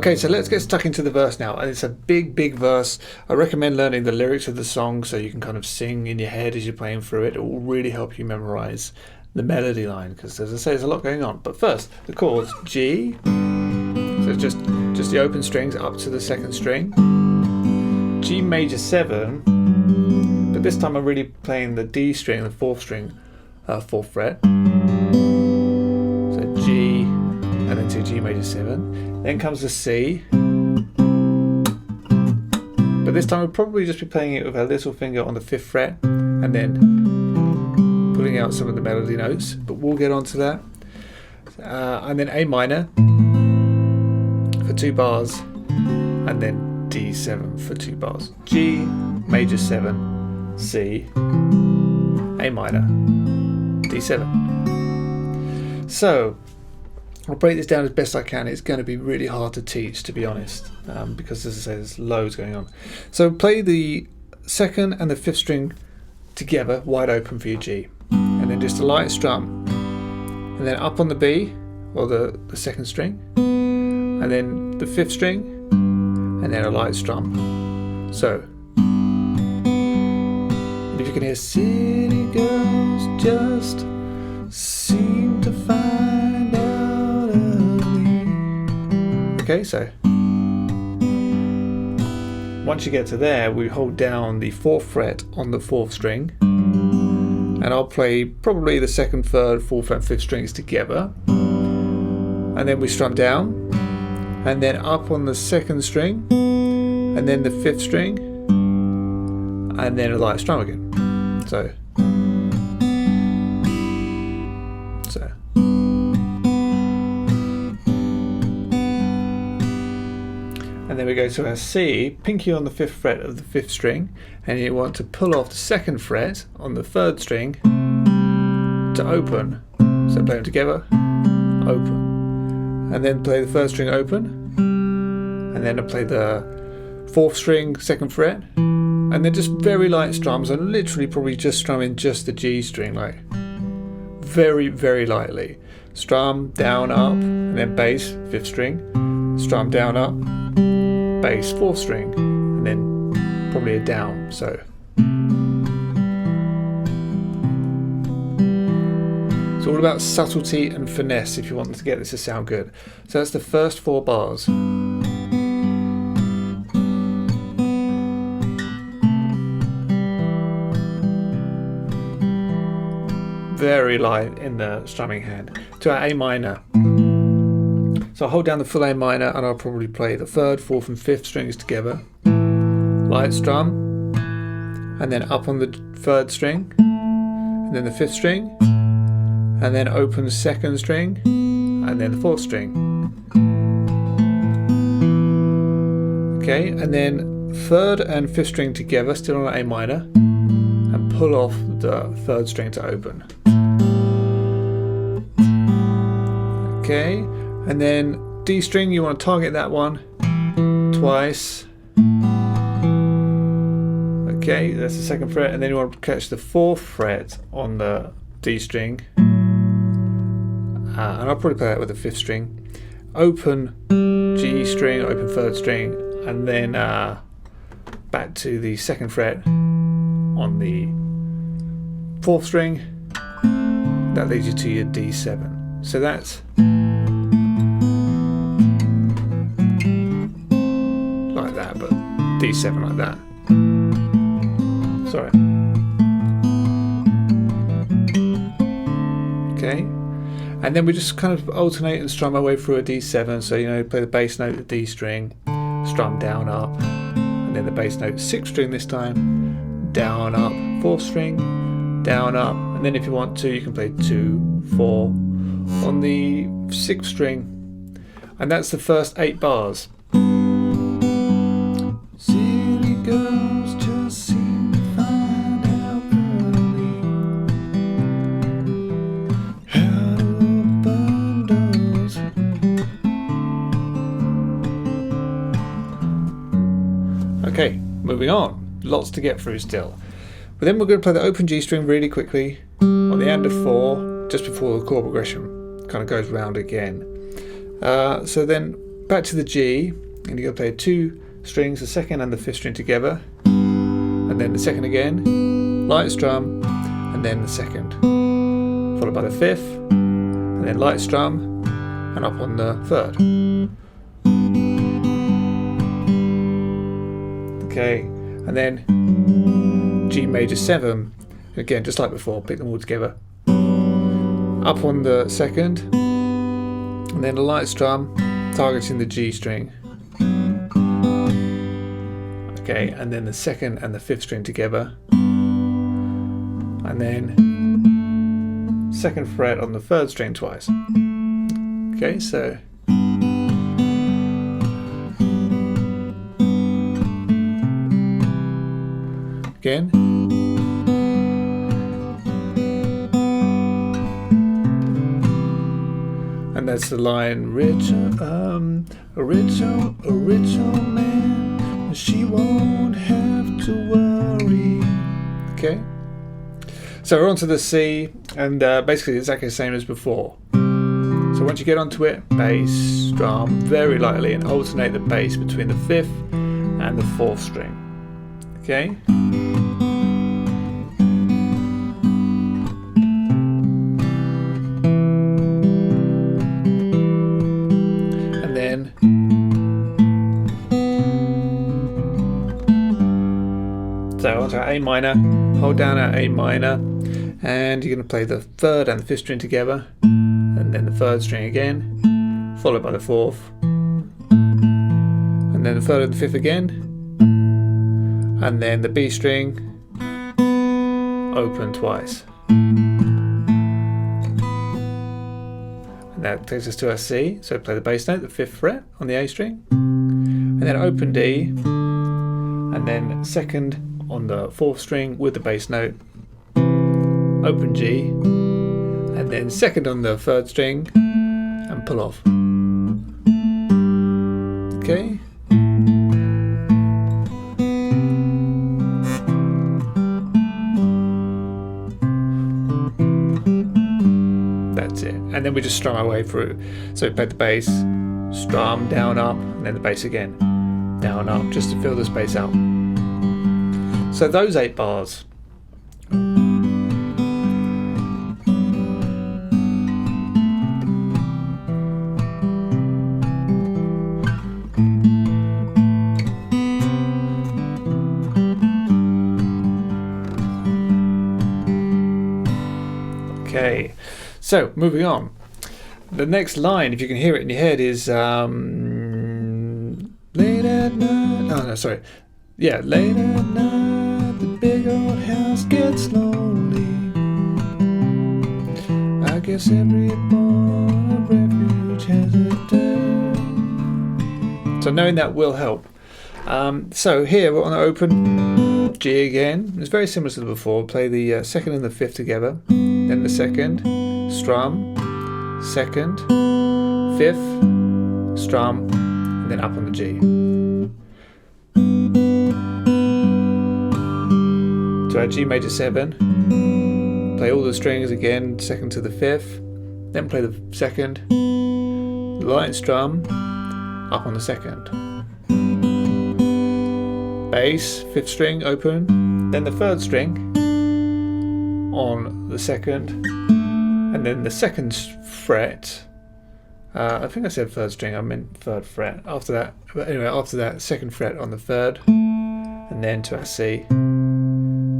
Okay, so let's get stuck into the verse now. And it's a big verse. I recommend learning the lyrics of the song so you can kind of sing in your head as you're playing through it. It will really help you memorize the melody line because, as I say, there's a lot going on. But first, the chords G, so just the open strings up to the second string. G major 7, but this time I'm really playing the D string, the fourth string, 4th fret. So G, and then to G major 7. Then comes the C, but this time we'll probably just be playing it with our little finger on the 5th fret, and then pulling out some of the melody notes. But we'll get onto that. And then A minor for 2 bars, and then D7 for 2 bars. G major 7, C, A minor, D7. So I'll break this down as best I can. It's going to be really hard to teach, to be honest, because as I say, there's loads going on. So play the 2nd and the 5th string together, wide open for your G, and then just a light strum, and then up on the B, or the 2nd string, and then the 5th string, and then a light strum. So, and if you can hear city girls just seem to find out early. Okay, so once you get to there, we hold down the 4th fret on the 4th string, and I'll play probably the 2nd, 3rd, 4th and 5th strings together, and then we strum down, and then up on the 2nd string, and then the 5th string, and then a light strum again. So and then we go to our C, pinky on the 5th fret of the 5th string, and you want to pull off the 2nd fret on the 3rd string to open. So play them together, open, and then play the 1st string open, and then I play the 4th string 2nd fret, and then just very light strums. I'm literally probably just strumming just the G string, like very lightly. Strum down up, and then bass 5th string, strum down up, bass 4th string, and then probably a down. So it's all about subtlety and finesse if you want to get this to sound good. So that's the first 4 bars. Very light in the strumming hand. To our A minor. So I'll hold down the full A minor, and I'll probably play the 3rd, 4th and 5th strings together. Light strum, and then up on the 3rd string, and then the 5th string, and then open the 2nd string, and then the 4th string. Okay, and then 3rd and 5th string together, still on A minor, and pull off the 3rd string to open. Okay, and then D string, you want to target that one twice. Okay, that's the 2nd fret, and then you want to catch the 4th fret on the D string, and I'll probably play that with the 5th string. Open G string, open 3rd string, and then back to the 2nd fret on the 4th string. That leads you to your D7. So that's like that, but D7 like that. Sorry. Okay, and then we just kind of alternate and strum our way through a D7. So play the bass note, the D string, strum down up, and then the bass note 6th string this time, down up, 4th string, down up, and then if you want to, you can play 2, 4 on the 6th string, and that's the first 8 bars. Silly girls just seem to find out early how to open doors. Okay, moving on. Lots to get through still. But then we're going to play the open G string really quickly on the end of 4, just before the chord progression kind of goes round again. So then back to the G, and you're going to play 2 strings, the second and the 5th string together, and then the second again, light strum, and then the second, followed by the 5th, and then light strum, and up on the 3rd. Okay, and then G major 7, again just like before, pick them all together, up on the 2nd, and then the light strum targeting the G string. Okay, and then the 2nd and the 5th string together, and then 2nd fret on the 3rd string twice. Okay, so again, and that's the line, original man, she won't have to worry. Okay, so we're on to the C, and basically it's exactly the same as before. So once you get onto it, bass, strum very lightly, and alternate the bass between the 5th and the 4th string. Okay. And then so onto A minor, hold down our A minor, and you're going to play the 3rd and the 5th string together, and then the 3rd string again, followed by the 4th, and then the 3rd and the 5th again, and then the B string open twice. And that takes us to our C, so play the bass note, the 5th fret on the A string, and then open D, and then 2nd on the 4th string with the bass note, open G, and then 2nd on the 3rd string, and pull off. Okay. That's it. And then we just strum our way through. So play the bass, strum, down, up, and then the bass again, down, up, just to fill the space out. So those 8 bars. Okay, so moving on. The next line, if you can hear it in your head, is late at night. Oh no, sorry. Yeah, late at night, the big old house gets lonely. I guess every born of refuge has a day. So knowing that will help. So here we're on the open G again. It's very similar to the before. Play the 2nd and the 5th together, then the 2nd, strum, 2nd, 5th, strum, and then up on the G. To our G major 7, play all the strings again, 2nd to the 5th, then play the 2nd, light strum, up on the 2nd. Bass, 5th string, open, then the 3rd string on the 2nd, and then the 2nd fret, I think I said 3rd string, I meant 3rd fret, after that, but anyway, after that, 2nd fret on the 3rd, and then to our C,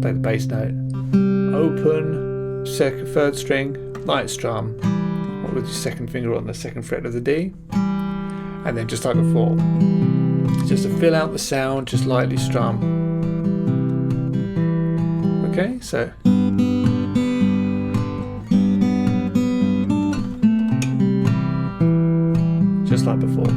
play the bass note, open, 3rd string, light strum, with your 2nd finger on the 2nd fret of the D, and then just like before, just to fill out the sound, just lightly strum. Okay, so just like before.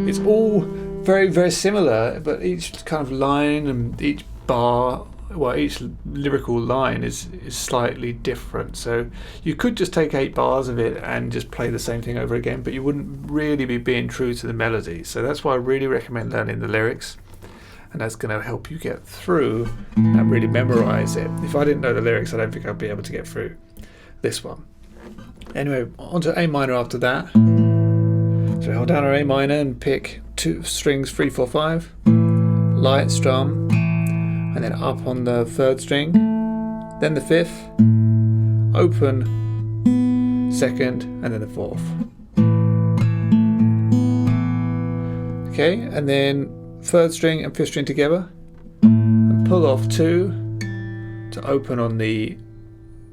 It's all very, very similar, but each kind of line and each bar, well, each lyrical line is slightly different. So you could just take 8 bars of it and just play the same thing over again, but you wouldn't really be being true to the melody. So that's why I really recommend learning the lyrics, and that's going to help you get through and really memorize it. If I didn't know the lyrics, I don't think I'd be able to get through this one. Anyway, on to A minor after that. So we hold down our A minor and pick 2 strings 3, 4, 5, light strum, and then up on the 3rd string, then the 5th, open 2nd, and then the 4th. Okay, and then 3rd string and 5th string together, and pull off 2 to open on the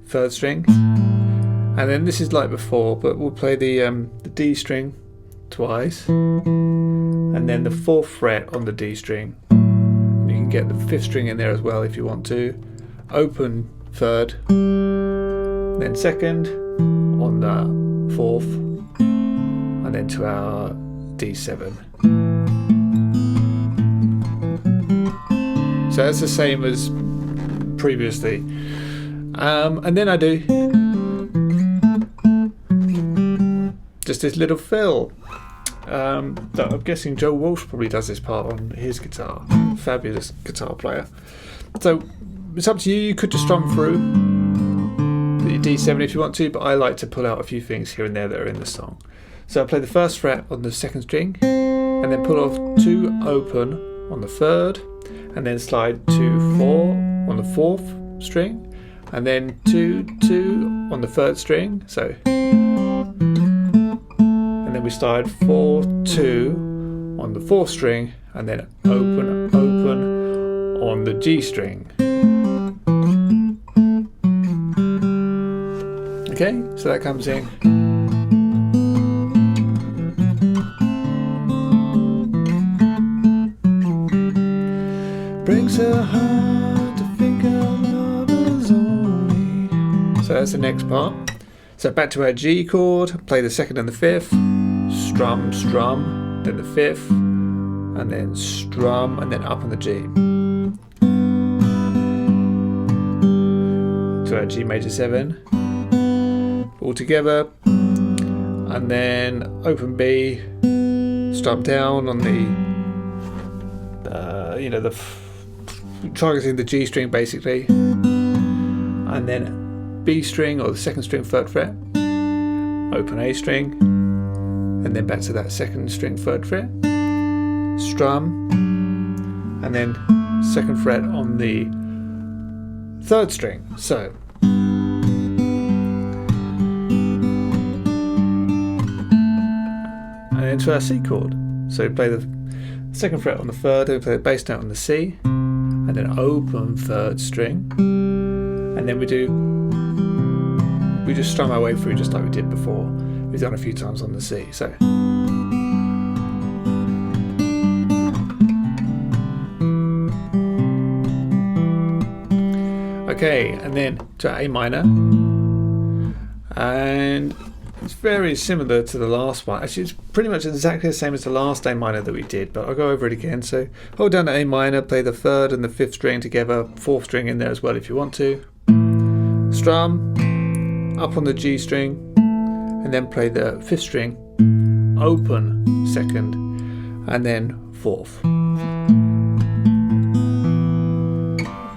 3rd string, and then this is like before, but we'll play the D string twice, and then the 4th fret on the D string. And you can get the 5th string in there as well if you want to. Open 3rd, then 2nd on the 4th, and then to our D7. So that's the same as previously. And then I do just this little fill. That I'm guessing Joe Walsh probably does this part on his guitar. Fabulous guitar player. So it's up to you. You could just strum through the D7 if you want to, but I like to pull out a few things here and there that are in the song. So I play the 1st fret on the 2nd string, and then pull off 2 open on the 3rd, and then slide to 4 on the 4th string, and then 2, 2 on the 3rd string. So, and then we slide 4, 2 on the 4th string, and then open, open on the G string. Okay, so that comes in. Breaks her heart to think of lovers only. So that's the next part. So back to our G chord, play the 2nd and the 5th, strum, strum, then the 5th, and then strum, and then up on the G. To our G major 7, all together, and then open B, strum down on the targeting the G string basically, and then B string or the 2nd string 3rd fret, open A string, and then back to that 2nd string 3rd fret, strum, and then 2nd fret on the 3rd string. So and then to our C chord. So we play the 2nd fret on the 3rd, then we play the bass note on the C, and then open 3rd string, and then we just strum our way through just like we did before. We've done a few times on the C. So okay, and then to A minor, and it's very similar to the last one. Actually, it's pretty much exactly the same as the last A minor that we did, but I'll go over it again. So hold down to A minor, play the 3rd and the 5th string together, 4th string in there as well if you want to. Strum, up on the G string, and then play the 5th string, open 2nd, and then 4th.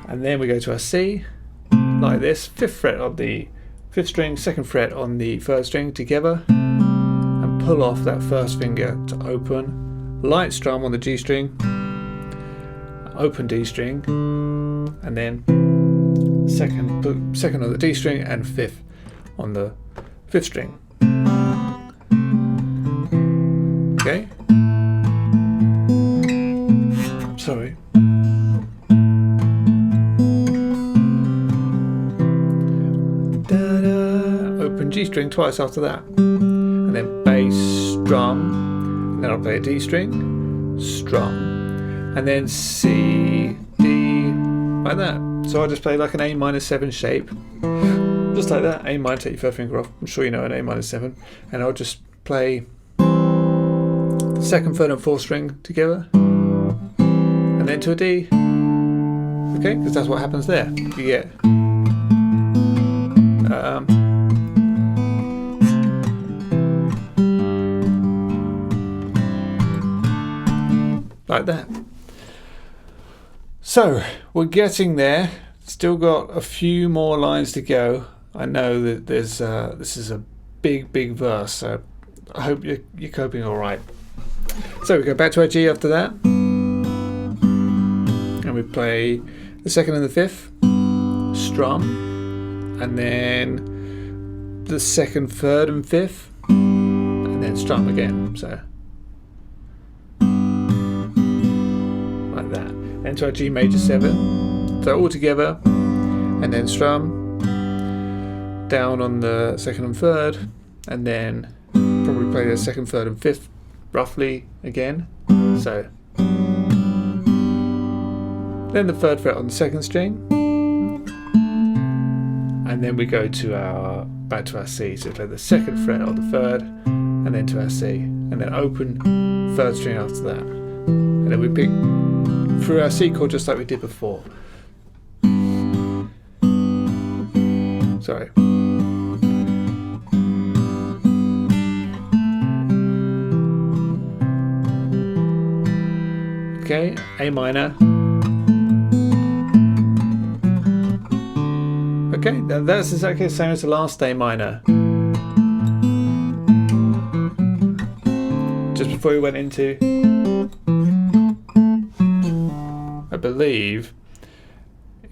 And then we go to our C, like this, 5th fret on the 5th string, 2nd fret on the 3rd string together, and pull off that 1st finger to open, light strum on the G string, open D string, and then 2nd on the D string and 5th on the 5th string. Okay. Sorry. Open G string twice after that, and then bass, strum, and then I'll play a D string, strum, and then C, D, like that. So I'll just play like an A minor 7 shape, just like that. A minor, take your 3rd finger off. I'm sure you know an A minor 7, and I'll just play the 2nd, 3rd, and 4th string together, and then to a D. Okay, because that's what happens there. You get like that. So we're getting there. Still got a few more lines to go. I know that there's this is a big verse, so I hope you're coping all right. So we go back to our G after that, and we play the second and the fifth, strum, and then the second, third, and fifth, and then strum again. So like that. Then to our G major 7. So all together, and then strum down on the second and third, and then probably play the second, third, and fifth roughly again. So then the third fret on the second string, and then we go to our back to our C. So we play the second fret on the third, and then to our C, and then open third string after that, and then we pick through our C chord just like we did before. Sorry. Okay, A minor. Okay, now that's exactly the same as the last A minor. Just before we went into, I believe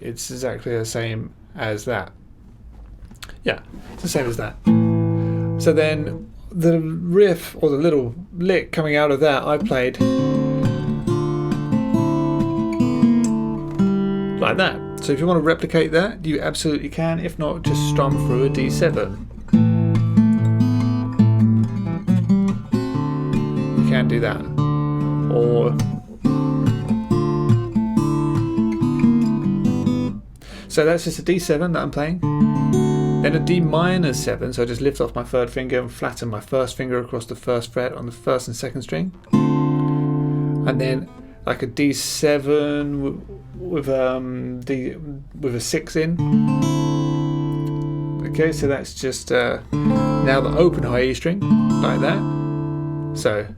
it's exactly the same as that. Yeah, it's the same as that. So then the riff, or the little lick coming out of that, I played like that. So if you want to replicate that, you absolutely can. If not, just strum through a D7. You can do that. Or so that's just a D7 that I'm playing. Then a D minor 7, so I just lift off my third finger and flatten my first finger across the first fret on the first and second string. And then like a D7 with a 6 in. Okay, so that's just now the open high E string, like that. So,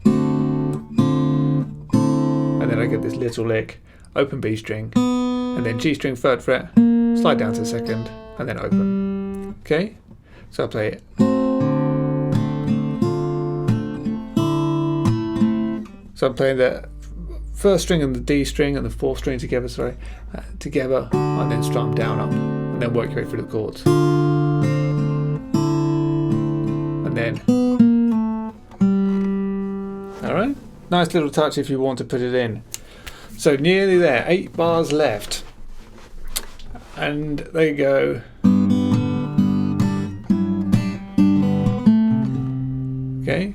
and then I get this little lick, open B string, and then G string third fret, slide down to the second, and then open. Okay, so I play it. So I'm playing the first string and the D string and the fourth string together, together, and then strum down up, and then work your way through the chords. And then, alright, nice little touch if you want to put it in. So nearly there, 8 bars left. And there you go. Okay.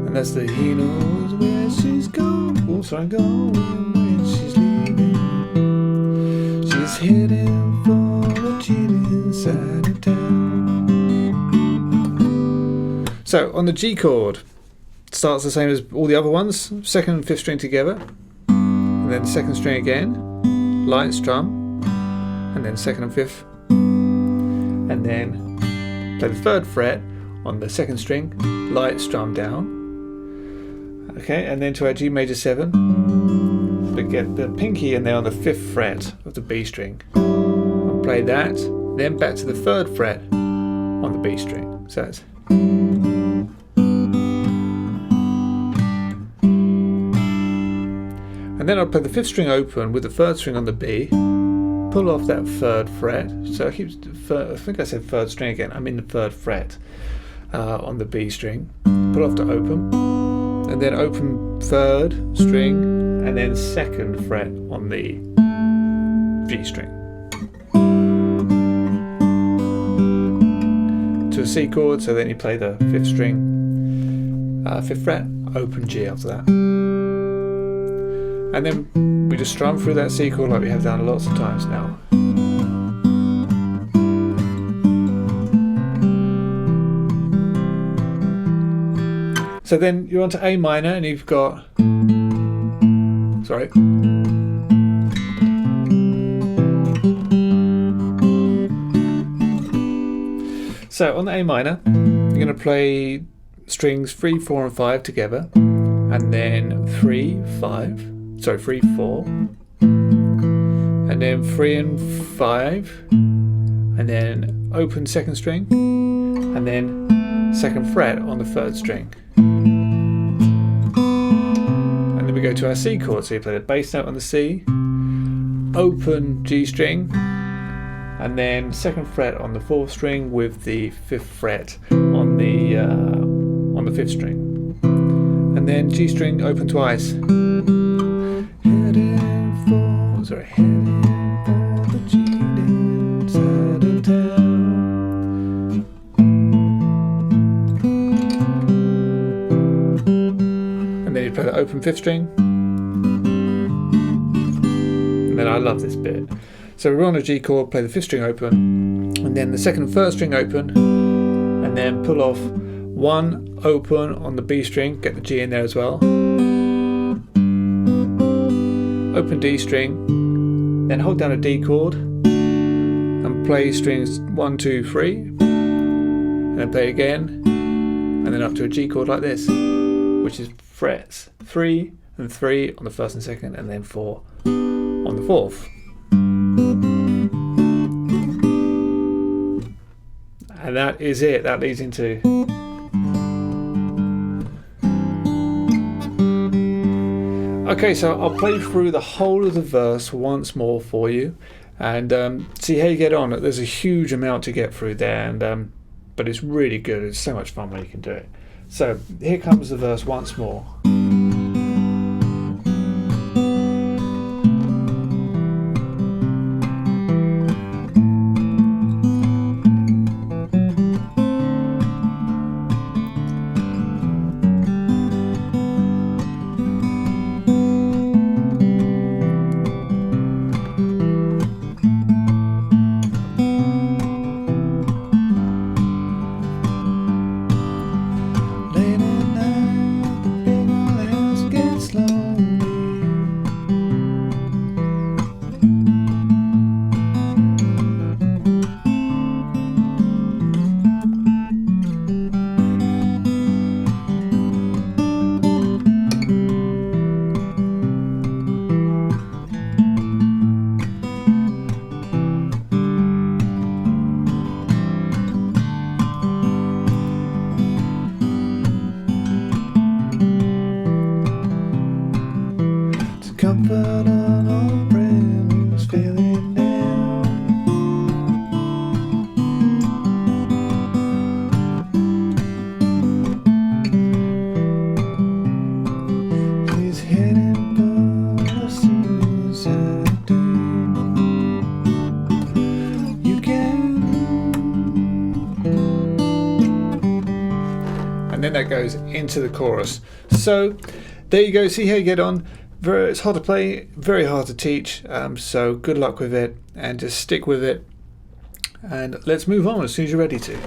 And that's the he knows where she's gone. Oh, sorry, going when she's leaving. She's heading for the cheating side of town. So on the G chord, it starts the same as all the other ones. Second and fifth string together, and then second string again, light strum, and then second and fifth, and then play the third fret on the second string, light strum down. Okay, and then to our G major 7, but get the pinky in there on the 5th fret of the B string. I'll play that, then back to the 3rd fret on the B string. So that's. And then I'll play the 5th string open with the 3rd string on the B, pull off that 3rd fret. So I think I said 3rd string again, I'm in the 3rd fret on the B string, pull off to open. And then open 3rd string, and then 2nd fret on the G string. To a C chord, so then you play the 5th string, 5th fret, open G after that. And then we just strum through that C chord like we have done lots of times now. So then you're on to A minor, and you've got, sorry. So on the A minor, you're going to play strings 3, 4 and 5 together, and then 3, 4, and then 3 and 5, and then open second string, and then second fret on the third string. And then we go to our C chord, so you play the bass note on the C, open G string, and then second fret on the fourth string with the fifth fret on the fifth string, and then G string open twice. Heading for the G side of town. And then you play the open fifth string. And then I love this bit. So we're on a G chord, play the fifth string open, and then the second and third string open, and then pull off one open on the B string, get the G in there as well, open D string, then hold down a D chord, and play strings 1, 2, 3, and then play again, and then up to a G chord like this, which is frets 3 and 3 on the first and second, and then 4 on the fourth. And that is it. That leads into okay, so I'll play through the whole of the verse once more for you, and see how you get on. There's a huge amount to get through there, and but it's really good. It's so much fun when you can do it. So here comes the verse once more. Comfort on all friend who's feeling down. He's heading for the suicide doom. You can. And then that goes into the chorus. So there you go. See how you get on. It's hard to play, very hard to teach, so good luck with it, and just stick with it, and let's move on as soon as you're ready to.